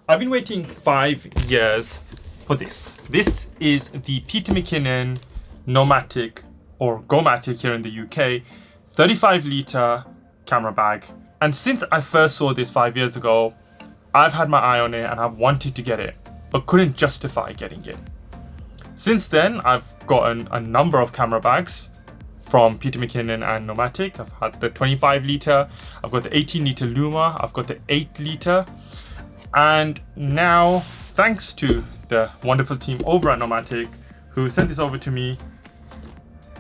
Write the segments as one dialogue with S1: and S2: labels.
S1: I've been waiting 5 years for this. This is the Peter Mckinnon Nomatic or Gomatic here in the UK 35 litre camera bag. And since I first saw this 5 years ago, I've had my eye on it and I've wanted to get it, but couldn't justify getting it. Since then, I've gotten a number of camera bags from Peter Mckinnon and Nomatic. I've had the 25 litre, I've got the 18 litre Luma, I've got the 8 litre. And now, thanks to the wonderful team over at Nomatic who sent this over to me,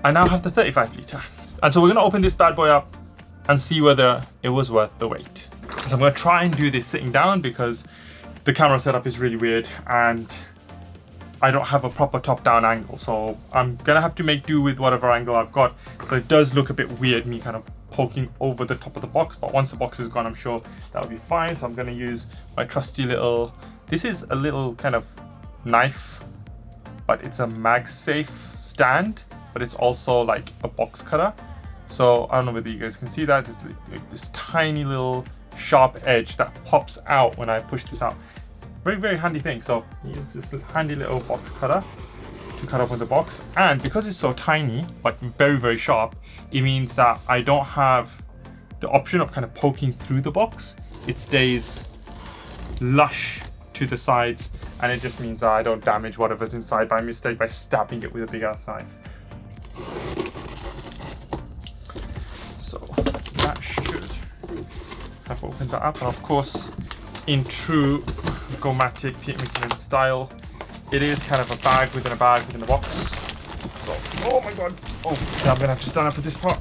S1: I now have the 35 litre. And so we're going to open this bad boy up and see whether it was worth the wait. So I'm going to try and do this sitting down because the camera setup is really weird and I don't have a proper top-down angle. So I'm going to have to make do with whatever angle I've got. So it does look a bit weird, me kind of poking over the top of the box, but once the box is gone, I'm sure that'll be fine. So I'm going to use my trusty little, this is a little kind of knife, but it's a MagSafe stand, but it's also like a box cutter. So I don't know whether you guys can see that. There's like this tiny little sharp edge that pops out when I push this out. Very, very handy thing. So use this handy little box cutter to cut open the box. And because it's so tiny, but very, very sharp, it means that I don't have the option of kind of poking through the box. It stays lush to the sides, and it just means that I don't damage whatever's inside by mistake by stabbing it with a big ass knife. So that should have opened that up. And of course, in true Gomatic Peter Mckinnon style, it is kind of a bag within a bag within a box. So, oh my god. Oh, yeah, I'm gonna have to stand up for this part.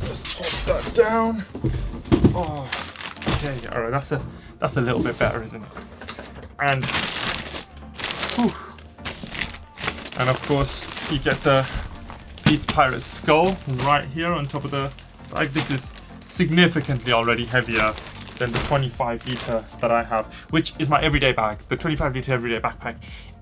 S1: Just pop that down. Oh, okay, alright, that's a little bit better, isn't it? And, whew. And of course, you get the Pete's Pirate skull right here on top of the bag. This is significantly already heavier than the 25 litre that I have, which is my everyday bag. The 25 litre everyday backpack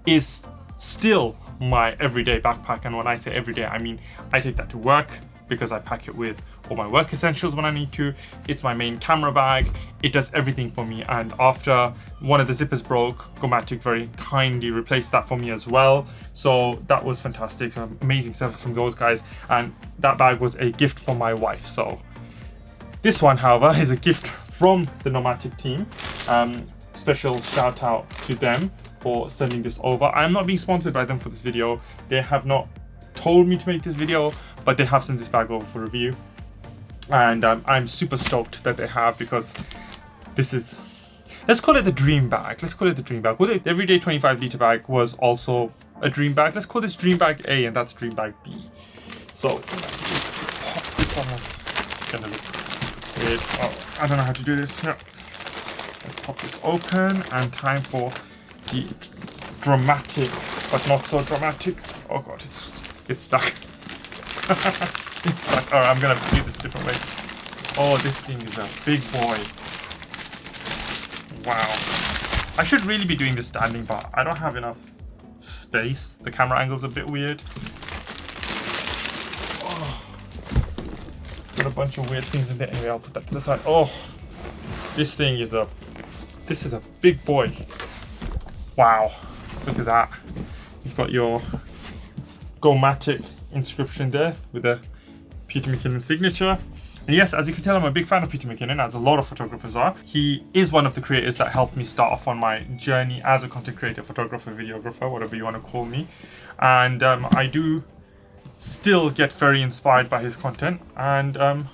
S1: is still my everyday backpack, and when I say everyday, I mean I take that to work because I pack it with all my work essentials when I need to. It's my main camera bag. It does everything for me, and after one of the zippers broke, Gomatic very kindly replaced that for me as well. So that was fantastic, an amazing service from those guys, and that bag was a gift from my wife. So this one, however, is a gift from the Nomatic team. Special shout out to them for sending this over. I'm not being sponsored by them for this video. They have not told me to make this video, but they have sent this bag over for review. And I'm super stoked that they have, because this is, let's call it the dream bag. Let's call it the dream bag. Well, the everyday 25 litre bag was also a dream bag. Let's call this dream bag A, and that's dream bag B. So, pop this on. Gonna look weird. Oh, I don't know how to do this. Here. Let's pop this open, and time for the dramatic, but not so dramatic. Oh god, it's stuck. It's stuck. Alright, I'm gonna do this a different way. Oh, this thing is a big boy. Wow. I should really be doing this standing, but I don't have enough space. The camera angle's a bit weird. Oh. It's got a bunch of weird things in there. Anyway, I'll put that to the side. Oh, this thing is this is a big boy. Wow. Look at that. You've got your Gomatic inscription there with the Peter Mckinnon signature. And yes, as you can tell, I'm a big fan of Peter Mckinnon, as a lot of photographers are. He is one of the creators that helped me start off on my journey as a content creator, photographer, videographer, whatever you want to call me. And I do still get very inspired by his content and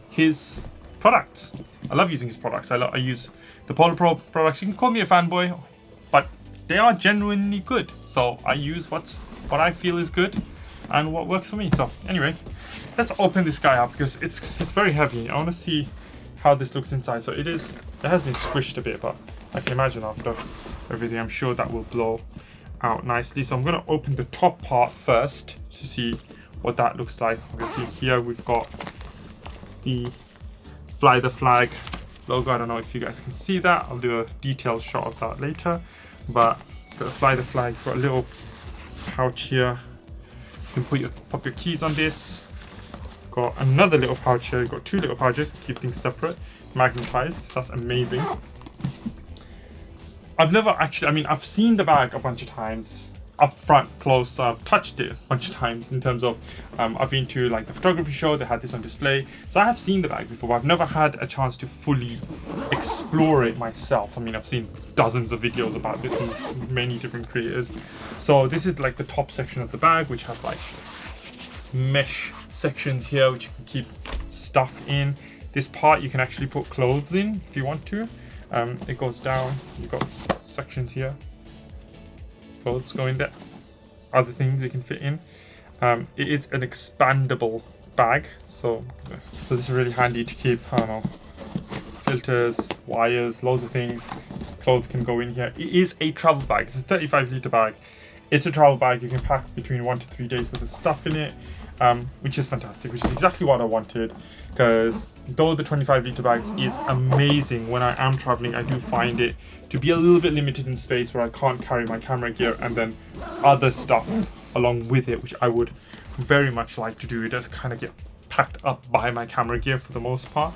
S1: his products. I love using his products. I use the Polar Pro products. You can call me a fanboy, but they are genuinely good. So I use what I feel is good and what works for me. So anyway, let's open this guy up because it's very heavy. I want to see how this looks inside. So it has been squished a bit, but I can imagine after everything, I'm sure that will blow out nicely. So I'm going to open the top part first to see what that looks like. Obviously here we've got the Fly the Flag logo. I don't know if you guys can see that. I'll do a detailed shot of that later, but got to Fly the Flag for a little pouch here. You can pop your keys on this. got another little pouch here. You've got 2 little pouches to keep things separate, magnetized. That's amazing. I've never actually, I mean, I've seen the bag a bunch of times up front, close. I've touched it a bunch of times in terms of, I've been to like the photography show, they had this on display. So I have seen the bag before, but I've never had a chance to fully explore it myself. I mean, I've seen dozens of videos about this from many different creators. So this is like the top section of the bag, which has like mesh sections here, which you can keep stuff in. This part you can actually put clothes in if you want to. It goes down, you've got sections here, clothes go in there, other things you can fit in. It is an expandable bag, so this is really handy to keep, I don't know, filters, wires, loads of things. Clothes can go in here. It is a travel bag. It's a 35-litre bag. It's a travel bag. You can pack between 1 to 3 days worth of stuff in it, which is fantastic, which is exactly what I wanted, because though the 25-litre bag is amazing, when I am traveling, I do find it to be a little bit limited in space where I can't carry my camera gear and then other stuff along with it, which I would very much like to do. It does kind of get packed up by my camera gear for the most part.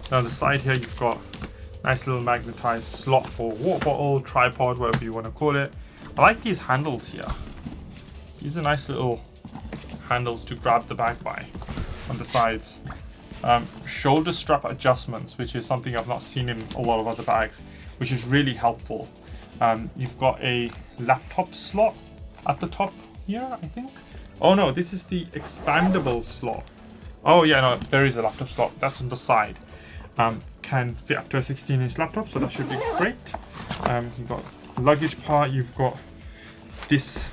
S1: Now on the side here, you've got a nice little magnetized slot for water bottle, tripod, whatever you want to call it. I like these handles here. These are nice little handles to grab the bag by on the sides. Shoulder strap adjustments, which is something I've not seen in a lot of other bags, which is really helpful. You've got a laptop slot at the top here, I think. Oh no, this is the expandable slot. Oh yeah, no, there is a laptop slot. That's on the side. Can fit up to a 16-inch laptop, so that should be great. You've got luggage part. You've got this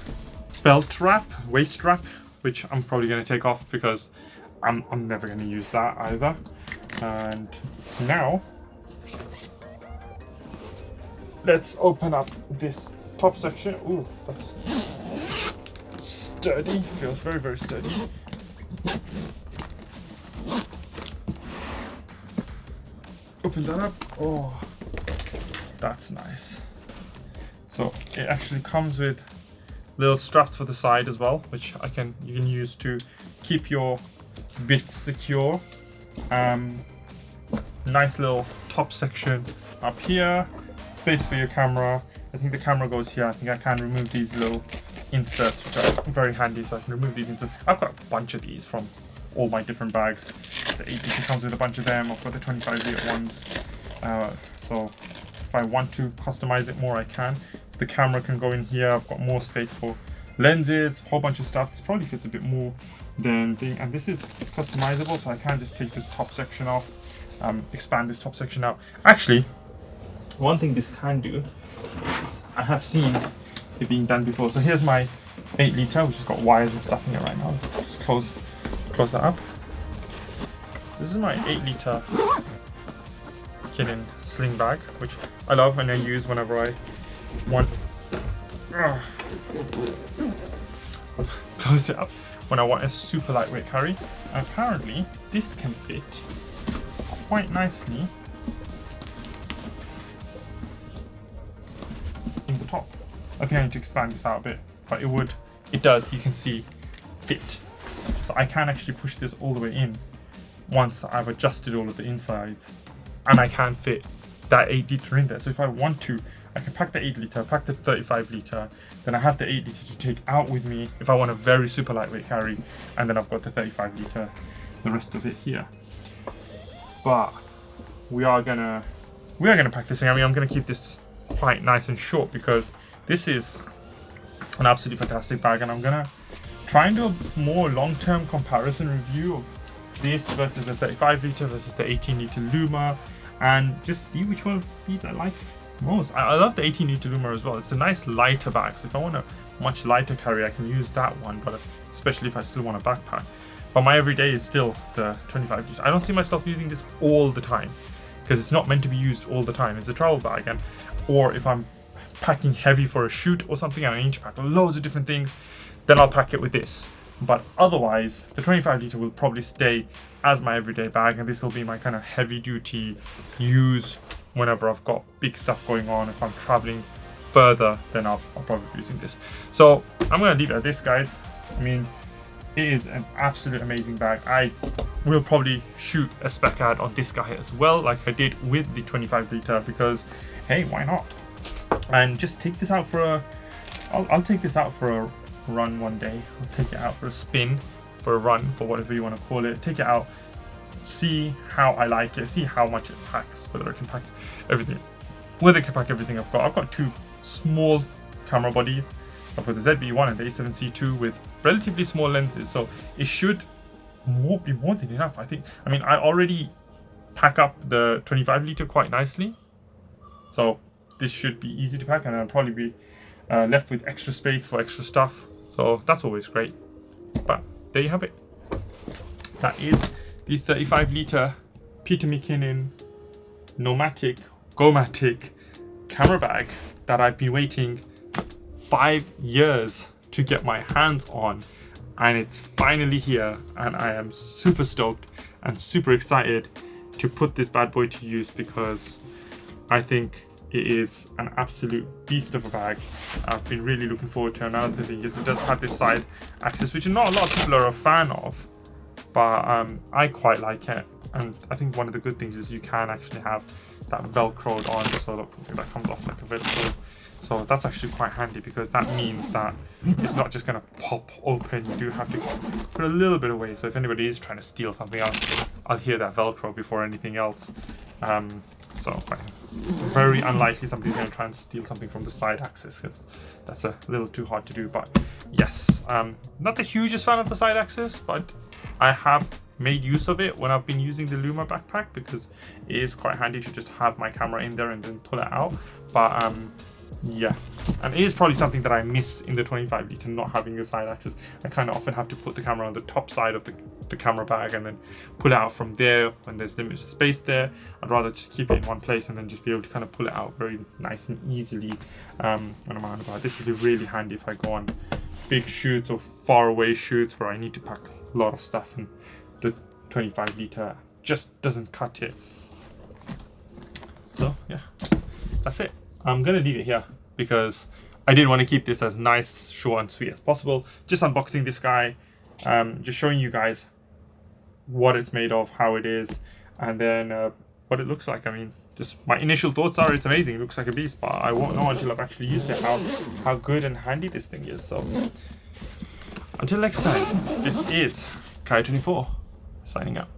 S1: belt wrap, waist strap, which I'm probably going to take off because I'm never going to use that either. And now let's open up this top section. Ooh, that's sturdy. Feels very, very sturdy. Open that up. Oh, that's nice. So it actually comes with little straps for the side as well, which you can use to keep your bits secure. Nice little top section up here, space for your camera. I think the camera goes here. I think I can remove these little inserts, which are very handy, so I can remove these inserts. I've got a bunch of these from all my different bags. The 8-litre comes with a bunch of them. I've got the 25-litre ones, so if I want to customize it more, I can. So the camera can go in here. I've got more space for lenses, a whole bunch of stuff. This probably fits a bit more than thing, and this is customizable, so I can just take this top section off, expand this top section out. Actually, one thing this can do is I have seen it being done before. So here's my 8-litre, which has got wires and stuff in it right now. Let's just close that up. This is my 8-litre Mckinnon sling bag, which I love and I use whenever I want. Close it up when I want a super lightweight carry. And apparently, this can fit quite nicely in the top. I think I need to expand this out a bit, but it does, you can see, fit. So I can actually push this all the way in once I've adjusted all of the insides, and I can fit that 8-litre in there. So if I want to, I can pack the 8-litre, pack the 35-litre, then I have the 8-litre to take out with me if I want a very super lightweight carry, and then I've got the 35-litre, the rest of it here. But we are gonna pack this thing. I mean, I'm gonna keep this quite nice and short because this is an absolutely fantastic bag, and I'm gonna try and do a more long-term comparison review of this versus the 35-litre versus the 18-litre Luma, and just see which one of these I like most. I love the 18-litre Luma as well. It's a nice lighter bag, so if I want a much lighter carry, I can use that one, but especially if I still want a backpack. But my everyday is still the 25-litre. I don't see myself using this all the time because it's not meant to be used all the time. It's a travel bag, or if I'm packing heavy for a shoot or something and I need to pack loads of different things, then I'll pack it with this. But otherwise, the 25-litre will probably stay as my everyday bag, and this will be my kind of heavy-duty use whenever I've got big stuff going on. If I'm traveling further, then I'll probably be using this. So I'm going to leave it at this, guys. I mean, It is an absolute amazing bag. I will probably shoot a spec ad on this guy as well, like I did with the 25 litre, because hey, why not? And just take this out for a, I'll take this out for a run one day. I'll take it out for a spin, for a run, for whatever you want to call it. Take it out, see how I like it, see how much it packs, whether it can pack everything, whether it can pack everything I've got. I've got two small camera bodies. I've got the ZV-1 and the A7C II with relatively small lenses, so it should be more than enough, I think. I mean, I already pack up the 25 litre quite nicely, so this should be easy to pack, and I'll probably be left with extra space for extra stuff, so that's always great. But there you have it. That is the 35 litre Peter Mckinnon Nomatic Gomatic camera bag that I've been waiting 5 years to get my hands on, and it's finally here, and I am super stoked and super excited to put this bad boy to use, because I think it is an absolute beast of a bag. I've been really looking forward to it. Another thing is it does have this side access, which not a lot of people are a fan of, but I quite like it. And I think one of the good things is you can actually have that velcroed on, so that comes off like a velcro. So that's actually quite handy, because that means that it's not just going to pop open. You do have to put a little bit away. So if anybody is trying to steal something else, I'll hear that velcro before anything else. So very unlikely somebody's going to try and steal something from the side axis, because that's a little too hard to do. But yes, not the hugest fan of the side axis, but I have made use of it when I've been using the Luma backpack, because it is quite handy to just have my camera in there and then pull it out. But yeah, and it is probably something that I miss in the 25 litre, not having a side axis. I kind of often have to put the camera on the top side of the camera bag and then pull it out from there when there's limited space there. I'd rather just keep it in one place and then just be able to kind of pull it out very nice and easily when I'm out and about. This would be really handy if I go on big shoots or far away shoots where I need to pack a lot of stuff, and the 25 litre just doesn't cut it. So yeah, that's it. I'm gonna leave it here because I did want to keep this as nice, short and sweet as possible. Just unboxing this guy, just showing you guys what it's made of, how it is, and then what it looks like. I mean, just my initial thoughts are it's amazing, it looks like a beast, but I won't know until I've actually used it how good and handy this thing is. So until next time, this is Kai24 signing out.